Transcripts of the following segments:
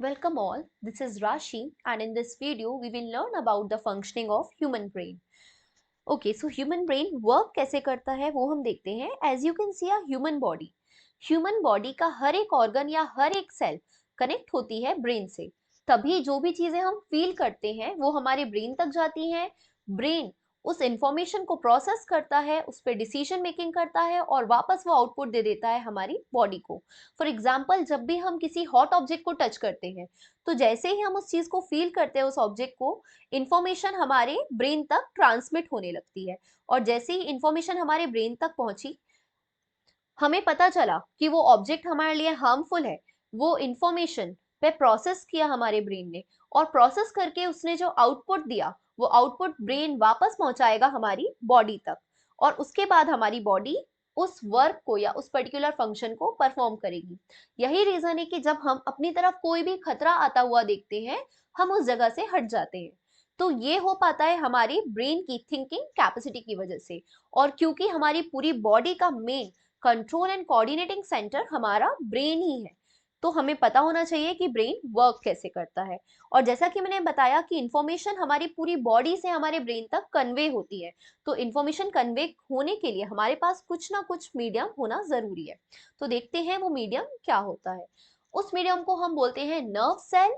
Welcome all, this is Rashi and in this video we will learn about the functioning of human brain. Okay, so human brain work कैसे करता है वो हम देखते हैं. As you can see a human body का हर एक organ या हर एक cell connect होती है brain से. तभी जो भी चीजें हम feel करते हैं वो हमारे brain तक जाती हैं. Brain उस इंफॉर्मेशन को प्रोसेस करता है, उस पर डिसीजन मेकिंग करता है और वापस वो आउटपुट दे देता है हमारी बॉडी को. फॉर एग्जाम्पल, जब भी हम किसी हॉट ऑब्जेक्ट को टच करते हैं तो जैसे ही हम उस चीज को फील करते हैं, उस ऑब्जेक्ट को, इंफॉर्मेशन हमारे ब्रेन तक ट्रांसमिट होने लगती है. और जैसे ही इंफॉर्मेशन हमारे ब्रेन तक पहुंची, हमें पता चला कि वो ऑब्जेक्ट हमारे लिए हार्मफुल है. वो इंफॉर्मेशन पे प्रोसेस किया हमारे ब्रेन ने, और प्रोसेस करके उसने जो आउटपुट दिया वो आउटपुट ब्रेन वापस पहुंचाएगा हमारी बॉडी तक. और उसके बाद हमारी बॉडी उस वर्क को या उस पर्टिकुलर फंक्शन को परफॉर्म करेगी. यही रीजन है कि जब हम अपनी तरफ कोई भी खतरा आता हुआ देखते हैं, हम उस जगह से हट जाते हैं. तो ये हो पाता है हमारी ब्रेन की थिंकिंग कैपेसिटी की वजह से. और क्योंकि हमारी पूरी बॉडी का main control and coordinating centre हमारा ब्रेन ही है, तो हमें पता होना चाहिए कि ब्रेन वर्क कैसे करता है. और जैसा कि मैंने बताया कि इंफॉर्मेशन हमारी पूरी बॉडी से हमारे ब्रेन तक कन्वे होती है, तो इंफॉर्मेशन कन्वे होने के लिए हमारे पास कुछ ना कुछ मीडियम होना जरूरी है. तो देखते हैं वो मीडियम क्या होता है. उस मीडियम को हम बोलते हैं नर्व सेल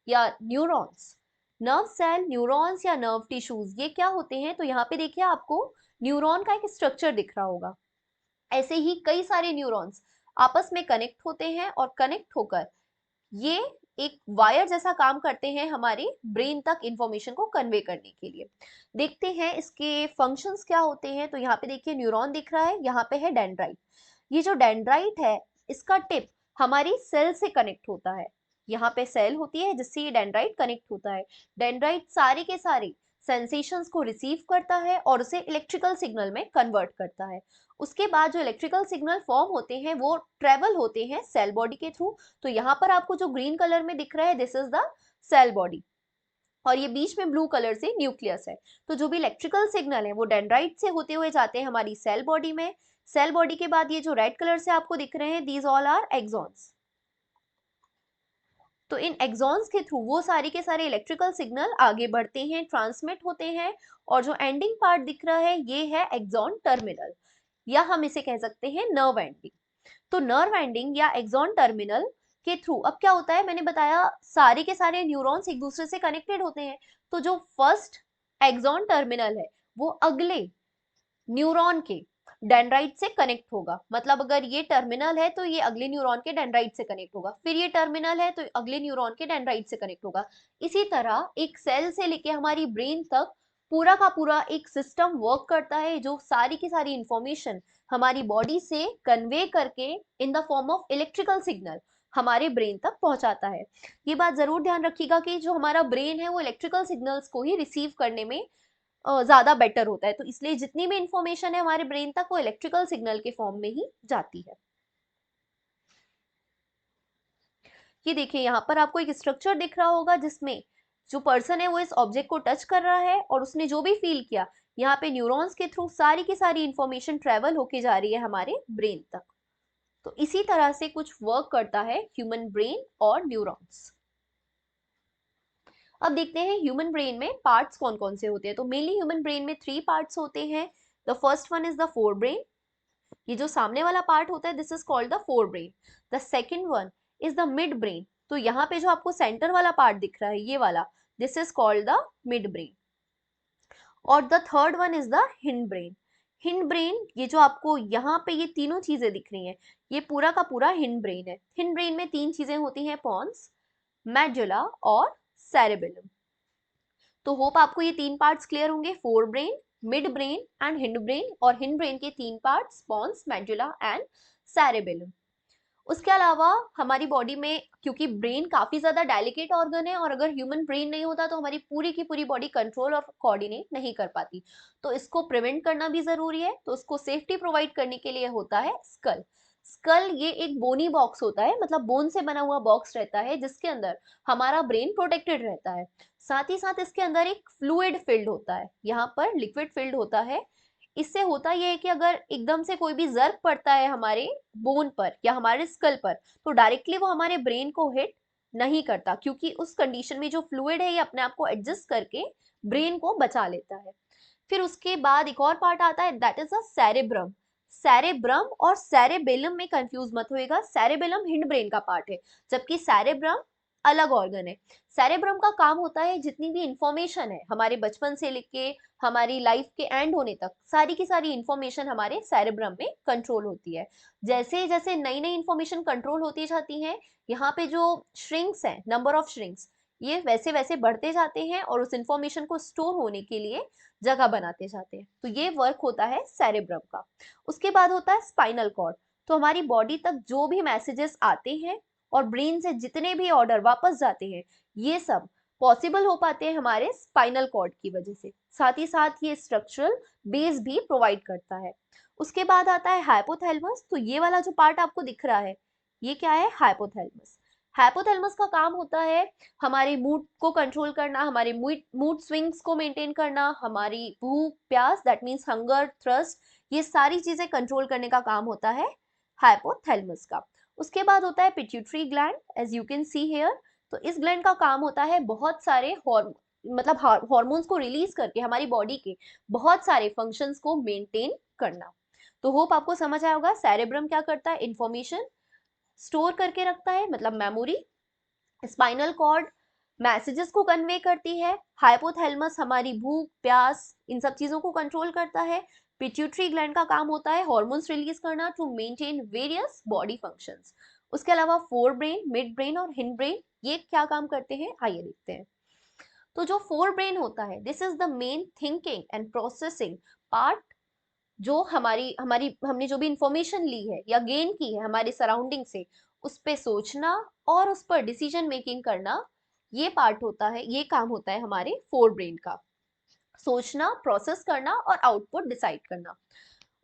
या न्यूरॉन्स. नर्व सेल, न्यूरॉन्स या नर्व टिश्यूज, ये क्या होते हैं? तो यहाँ पे देखिए, आपको न्यूरॉन का एक स्ट्रक्चर दिख रहा होगा. ऐसे ही कई सारे न्यूरॉन्स आपस में कनेक्ट होते हैं और कनेक्ट होकर ये एक वायर जैसा काम करते हैं हमारे ब्रेन तक इंफॉर्मेशन को कन्वे करने के लिए. देखते हैं इसके फंक्शंस क्या होते हैं. तो यहाँ पे देखिए न्यूरॉन दिख रहा है, यहाँ पे है डेंड्राइट. ये जो डेंड्राइट है, इसका टिप हमारी सेल से कनेक्ट होता है. यहाँ पे सेल होती है जिससे ये डेंड्राइट कनेक्ट होता है. डेंड्राइट सारे के सारे सेंसेशंस को रिसीव करता है और उसे इलेक्ट्रिकल सिग्नल में कन्वर्ट करता है. उसके बाद जो इलेक्ट्रिकल सिग्नल फॉर्म होते हैं वो ट्रेवल होते हैं सेल बॉडी के थ्रू. तो यहाँ पर आपको जो ग्रीन कलर में दिख रहा है, this is the cell body, और ये बीच में ब्लू कलर से न्यूक्लियस है. तो जो भी इलेक्ट्रिकल सिग्नल है वो डेंड्राइट से होते हुए जाते हैं हमारी सेल बॉडी में. सेल बॉडी के बाद ये जो रेड कलर से आपको दिख रहे हैं, दीज ऑल आर एक्सॉन्स. तो इन एक्सॉन्स के थ्रू वो सारे के सारे इलेक्ट्रिकल सिग्नल आगे बढ़ते हैं, ट्रांसमिट होते हैं. और जो एंडिंग पार्ट दिख रहा है ये है एक्सॉन टर्मिनल, या हम इसे कह सकते हैं नर्व एंडिंग. तो नर्व एंडिंग या एक्सॉन टर्मिनल के थ्रू अब क्या होता है, मैंने बताया सारे के सारे न्यूरॉन्स एक दूसरे से कनेक्टेड होते हैं. तो जो फर्स्ट एक्सॉन टर्मिनल है वो अगले न्यूरॉन के डेंड्राइट से कनेक्ट होगा. मतलब अगर ये टर्मिनल है तो ये अगले न्यूरॉन के डेंड्राइट से कनेक्ट होगा, फिर ये टर्मिनल है तो अगले न्यूरॉन के डेंड्राइट से कनेक्ट होगा. इसी तरह एक सेल से लेके हमारी ब्रेन तक पूरा का पूरा एक सिस्टम वर्क करता है, जो सारी की सारी इंफॉर्मेशन हमारी बॉडी से कन्वे करके in the form of electrical signal हमारे ब्रेन तक पहुंचाता है. ये बात जरूर ध्यान रखिएगा कि जो हमारा ब्रेन है वो इलेक्ट्रिकल सिग्नल्स को ही रिसीव करने में ज्यादा बेटर होता है. तो इसलिए जितनी भी इंफॉर्मेशन है हमारे ब्रेन तक वो इलेक्ट्रिकल सिग्नल के फॉर्म में ही जाती है. ये देखिए यहाँ पर आपको एक स्ट्रक्चर दिख रहा होगा जिसमें जो पर्सन है वो इस ऑब्जेक्ट को टच कर रहा है और उसने जो भी फील किया, यहाँ पे न्यूरॉन्स के थ्रू सारी की सारी इंफॉर्मेशन ट्रेवल होके जा रही है हमारे ब्रेन तक. तो इसी तरह से कुछ वर्क करता है ह्यूमन ब्रेन और न्यूरॉन्स. अब देखते हैं ह्यूमन ब्रेन में पार्ट्स कौन कौन से होते हैं. तो मेनली ह्यूमन ब्रेन में 3 पार्ट्स होते हैं. The first one is the fore brain. ये जो सामने वाला पार्ट होता है this is called the fore brain. The second one is the mid brain. तो यहाँ पे जो आपको सेंटर वाला पार्ट दिख रहा है, ये वाला, this is called the mid brain. और the third one is the hind brain. Hind brain, ये जो आपको यहाँ पे ये तीनों चीजें दिख रही हैं, ये पूरा का पूरा हिंड ब्रेन है. हिंड ब्रेन में 3 चीजें होती हैं, पॉन्स, मेडुला और सेरेबेलम. तो होप आपको ये 3 पार्ट्स क्लियर होंगे, forebrain, midbrain and hindbrain. और हिंड ब्रेन के 3 parts, pons, medulla and cerebellum. उसके अलावा हमारी बॉडी में, क्योंकि ब्रेन काफी ज्यादा डेलिकेट ऑर्गन है और अगर ह्यूमन ब्रेन नहीं होता तो हमारी पूरी की पूरी बॉडी कंट्रोल और कोऑर्डिनेट नहीं कर पाती. तो इसको प्रिवेंट करना भी जरूरी है. तो उसको सेफ्टी प्रोवाइड करने के लिए होता है स्कल. स्कल ये एक बोनी बॉक्स होता है, मतलब बोन से बना हुआ बॉक्स रहता है जिसके अंदर हमारा ब्रेन प्रोटेक्टेड रहता है. साथ ही साथ इसके अंदर एक फ्लूइड फिल्ड होता है, यहाँ पर लिक्विड फिल्ड होता है. इससे होता यह है कि अगर एकदम से कोई भी जर्क पड़ता है हमारे बोन पर या हमारे स्कल पर, तो डायरेक्टली वो हमारे ब्रेन को हिट नहीं करता, क्योंकि उस कंडीशन में जो फ्लूइड है ये अपने आप को एडजस्ट करके ब्रेन को बचा लेता है। फिर उसके बाद एक और पार्ट आता है, that is a cerebrum. Cerebrum और सेरेबेलम में कंफ्यूज मत होएगा, सेरेबेलम हिंड ब्रेन का पार्ट है, जबकि सेरेब्रम अलग ऑर्गन है। सेरेब्रम का काम होता है जितनी भी इंफॉर्मेशन है हमारे बचपन से लेके हमारी लाइफ के एंड होने तक, सारी की सारी इंफॉर्मेशन हमारे सेरेब्रम में कंट्रोल होती है। जैसे जैसे नई नई इंफॉर्मेशन कंट्रोल होती जाती है, यहाँ पे जो श्रिंक्स हैं, नंबर ऑफ श्रिंक्स, ये वैसे वैसे बढ़ते जाते हैं और उस इंफॉर्मेशन को स्टोर होने के लिए जगह बनाते जाते हैं। तो ये वर्क होता है सेरेब्रम का। उसके बाद होता है स्पाइनल कॉर्ड। तो हमारी बॉडी तक जो भी मैसेजेस आते हैं और ब्रेन से जितने भी ऑर्डर वापस जाते हैं, ये सब पॉसिबल हो पाते हैं हमारे स्पाइनल कॉर्ड की वजह से। साथ ही साथ ये स्ट्रक्चरल बेस भी प्रोवाइड करता है। उसके बाद आता है हाइपोथैलेमस। तो ये वाला जो पार्ट आपको दिख रहा है, ये क्या है? हाइपोथैलेमस। हाइपोथैलेमस का काम होता है हमारे मूड को कंट्रोल करना, हमारे मूड स्विंग्स को मेंटेन करना, हमारी भूख प्यास, दैट मीन्स हंगर थ्रस्ट, ये सारी चीजें कंट्रोल करने का काम होता है हाइपोथैलेमस का। उसके बाद होता है pituitary gland, as you can see here. तो इस ग्लैंड का काम होता है बहुत सारे मतलब हार्मोन्स को रिलीज करके हमारी बॉडी के बहुत सारे फंक्शंस को मेंटेन करना। तो होप आपको समझ आया होगा। सेरेब्रम क्या करता है? इंफॉर्मेशन स्टोर करके रखता है, मतलब मेमोरी। स्पाइनल कॉर्ड मैसेजेस को कन्वे करती है। हाइपोथैलेमस हमारी भूख प्यास इन सब चीजों को कंट्रोल करता है। पिट्यूटरी ग्लैंड का काम होता है हार्मोन्स रिलीज करना to maintain various body functions. उसके अलावा फोर ब्रेन, मिड ब्रेन और हिंड ब्रेन, ये क्या काम करते हैं आइए देखते हैं। तो जो फोर ब्रेन होता है, this is the main thinking and processing part. जो हमारी हमारी हमने जो भी इंफॉर्मेशन ली है या गेन की है हमारे सराउंडिंग से, उस पे सोचना और उस पर डिसीजन मेकिंग करना, ये पार्ट होता है, ये काम होता है हमारे फोर ब्रेन का। सोचना, प्रोसेस करना और आउटपुट डिसाइड करना।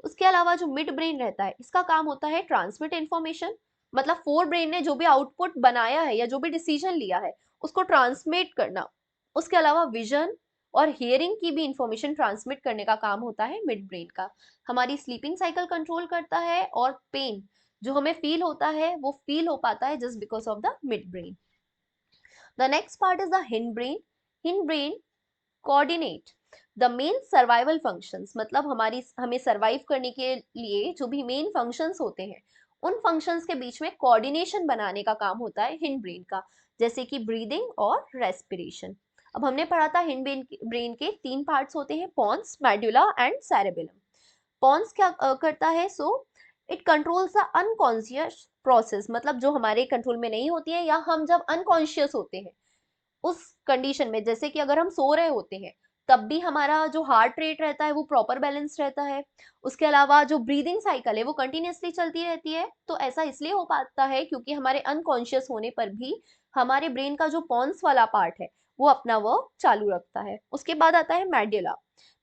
उसके अलावा जो मिड ब्रेन रहता है, इसका काम होता है ट्रांसमिट इंफॉर्मेशन। मतलब फोर ब्रेन ने जो भी आउटपुट बनाया है या जो भी डिसीजन लिया है, उसको ट्रांसमिट करना। उसके अलावा विजन और हियरिंग की भी इंफॉर्मेशन ट्रांसमिट करने का काम होता है मिड ब्रेन का। हमारी स्लीपिंग साइकिल कंट्रोल करता है और पेन जो हमें फील होता है वो फील हो पाता है just because of the mid brain. The next part is the hind brain. Hind brain coordinate the main survival functions. मतलब हमें सर्वाइव करने के लिए जो भी मेन फंक्शंस होते हैं, उन फंक्शंस के बीच में कोऑर्डिनेशन बनाने का काम होता है हिंड ब्रेन का, जैसे कि ब्रीदिंग और रेस्पिरेशन। अब हमने पढ़ा था हिंड ब्रेन के तीन पार्ट्स होते हैं, pons, medulla and cerebellum. Pons क्या करता है? So it controls the unconscious process. मतलब जो हमारे कंट्रोल में नहीं होती है या हम जब अनकॉन्शियस होते हैं उस कंडीशन में, जैसे कि अगर हम सो रहे होते हैं तब भी हमारा जो हार्ट रेट रहता है वो प्रॉपर बैलेंस रहता है। उसके अलावा जो ब्रीदिंग साइकिल है वो कंटिन्यूअसली चलती रहती है। तो ऐसा इसलिए हो पाता है क्योंकि हमारे अनकॉन्शियस होने पर भी हमारे ब्रेन का जो पॉन्स वाला पार्ट है वो अपना वर्क चालू रखता है। उसके बाद आता है medulla.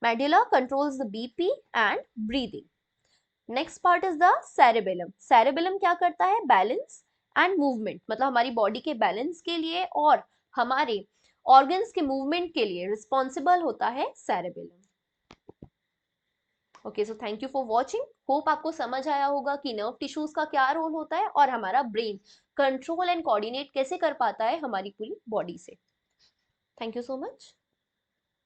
Medulla controls the BP and breathing. Next part is the cerebellum. Cerebellum क्या करता है? Balance and movement. मतलब हमारी बॉडी के बैलेंस के लिए और हमारे ऑर्गन्स के मूवमेंट के लिए रिस्पॉन्सिबल होता है cerebellum. Okay, so thank you for watching. Hope आपको समझ आया होगा कि नर्व टिश्यूज का क्या रोल होता है और हमारा ब्रेन कंट्रोल एंड कोऑर्डिनेट कैसे कर पाता है हमारी पूरी बॉडी से। Thank you so much.